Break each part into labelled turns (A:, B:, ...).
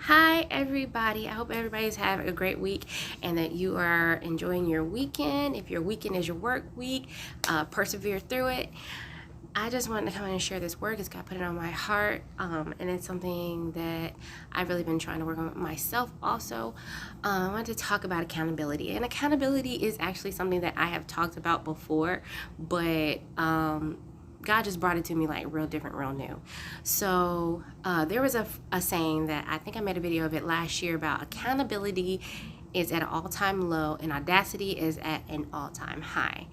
A: Hi everybody, I hope everybody's having a great week and that you are enjoying your weekend. If your weekend is your work week, persevere through it. I just wanted to come in and share this work. It's God put it on my heart, and it's something that I've really been trying to work on myself also. I wanted to talk about accountability, and accountability is actually something that I have talked about before, but God just brought it to me like real different, real new. So there was a saying that I think I made a video of it last year about accountability is at an all-time low and audacity is at an all-time high.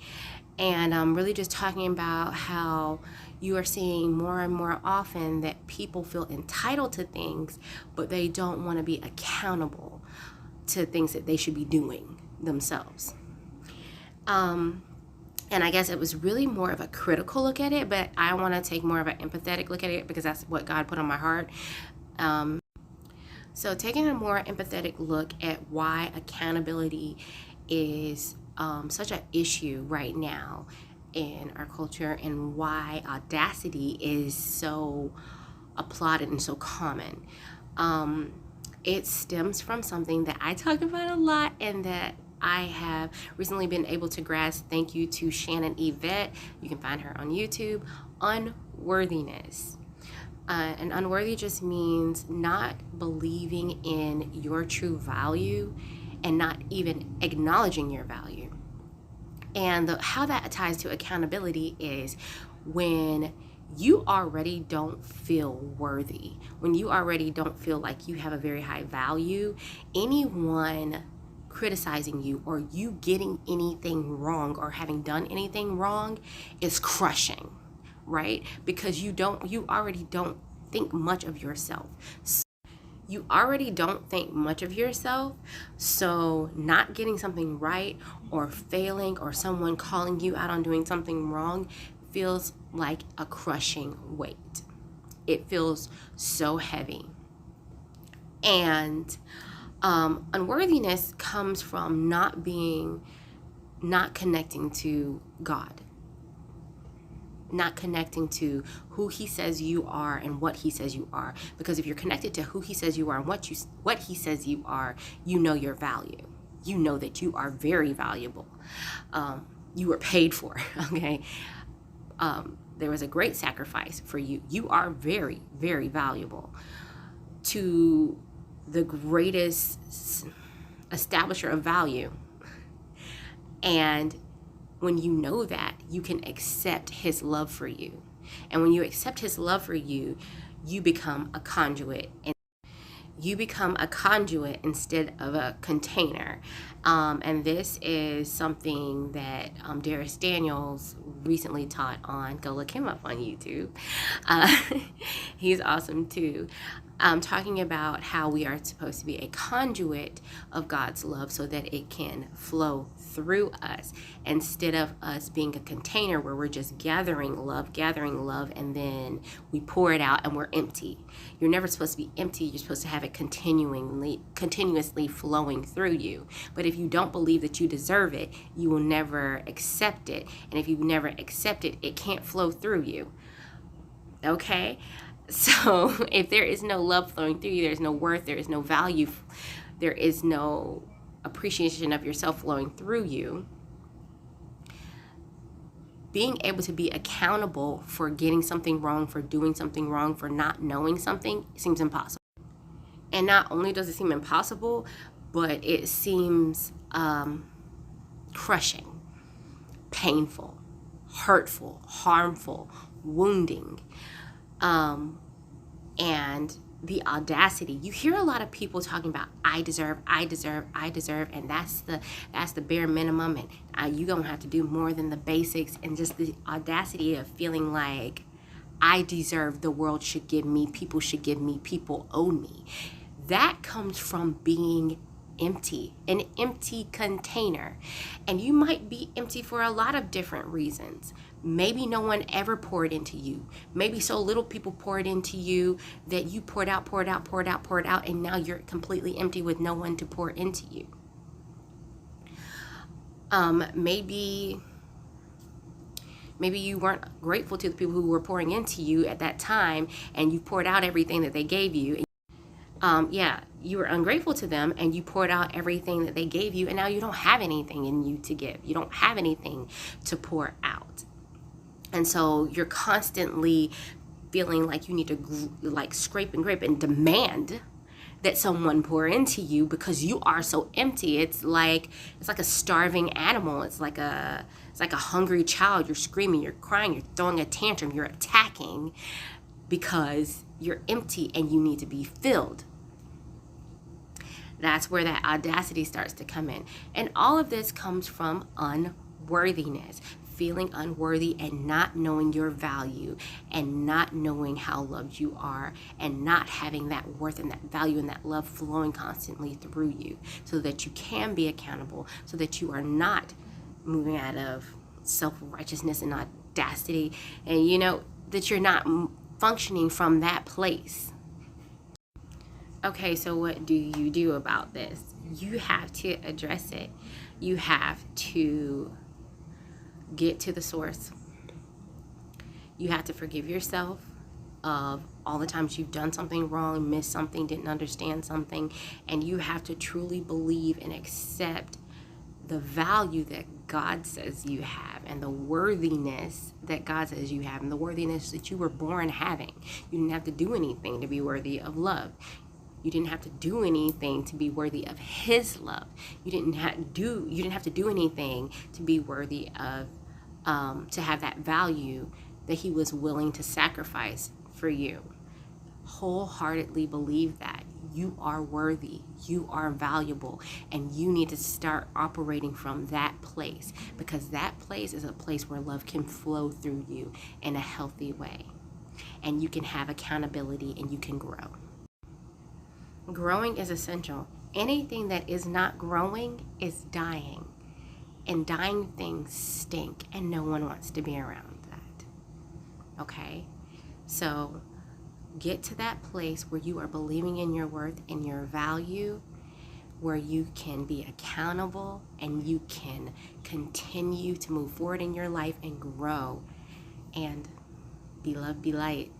A: And I'm really just talking about how you are seeing more and more often that people feel entitled to things, but they don't want to be accountable to things that they should be doing themselves. And I guess it was really more of a critical look at it, but I want to take more of an empathetic look at it because that's what God put on my heart. So taking a more empathetic look at why accountability is such an issue right now in our culture and why audacity is so applauded and so common. It stems from something that I talk about a lot and that I have recently been able to grasp. Thank you to Shannon Yvette. You can find her on YouTube. Unworthiness. And unworthy just means not believing in your true value and not even acknowledging your value. And how that ties to accountability is when you already don't feel worthy, when you already don't feel like you have a very high value, anyone criticizing you or you getting anything wrong or having done anything wrong is crushing, right? Because you already don't think much of yourself. You already don't think much of yourself, so not getting something right or failing or someone calling you out on doing something wrong feels like a crushing weight. It feels so heavy. And unworthiness comes from not connecting to God, not connecting to who He says you are and what He says you are. Because if you're connected to who He says you are and what He says you are, you know your value. You know that you are very valuable. You were paid for. Okay. There was a great sacrifice for you. You are very, very valuable to the greatest establisher of value. And when you know that, you can accept His love for you. And when you accept His love for you, you become a conduit. And you become a conduit instead of a container. And this is something that Darius Daniels recently taught on. Go look him up on YouTube. He's awesome too. Talking about how we are supposed to be a conduit of God's love so that it can flow through us instead of us being a container where we're just gathering love, and then we pour it out and we're empty. You're never supposed to be empty. You're supposed to have it continuously flowing through you. But if you don't believe that you deserve it, you will never accept it. And if you never accept it, it can't flow through you. Okay? So if there is no love flowing through you, there's no worth, there is no value, there is no appreciation of yourself flowing through you, being able to be accountable for getting something wrong, for doing something wrong, for not knowing something seems impossible. And not only does it seem impossible, but it seems crushing, painful, hurtful, harmful, wounding. And the audacity. You hear a lot of people talking about I deserve, and that's the bare minimum, and you don't have to do more than the basics, and just the audacity of feeling like I deserve, the world should give me, people should give me, people owe me. That comes from being empty, an empty container. And you might be empty for a lot of different reasons. Maybe no one ever poured into you. Maybe so little people poured into you that you poured out, and now you're completely empty with no one to pour into you. Maybe you weren't grateful to the people who were pouring into you at that time, and you poured out everything that they gave you. yeah, you were ungrateful to them and you poured out everything that they gave you, and now you don't have anything in you to give. You don't have anything to pour out. And so you're constantly feeling like you need to like scrape and grape and demand that someone pour into you because you are so empty. It's like a starving animal. It's like a hungry child. You're screaming, you're crying, you're throwing a tantrum, you're attacking because you're empty and you need to be filled. That's where that audacity starts to come in. And all of this comes from unworthiness, feeling unworthy and not knowing your value and not knowing how loved you are and not having that worth and that value and that love flowing constantly through you so that you can be accountable, so that you are not moving out of self-righteousness and audacity, and that you're not functioning from that place. Okay, so what do you do about this? You have to address it. You have to get to the source. You have to forgive yourself of all the times you've done something wrong, missed something, didn't understand something, and you have to truly believe and accept the value that God says you have and the worthiness that God says you have and the worthiness that you were born having. You didn't have to do anything to be worthy of love. You didn't have to do anything to be worthy of His love. You didn't have to do anything to be worthy of to have that value that He was willing to sacrifice for you. Wholeheartedly believe that you are worthy, you are valuable, and you need to start operating from that place, because that place is a place where love can flow through you in a healthy way, and you can have accountability and you can grow. Growing is essential. Anything that is not growing is dying. And dying things stink, and no one wants to be around that. Okay? So get to that place where you are believing in your worth and your value, where you can be accountable and you can continue to move forward in your life and grow and be love, be light.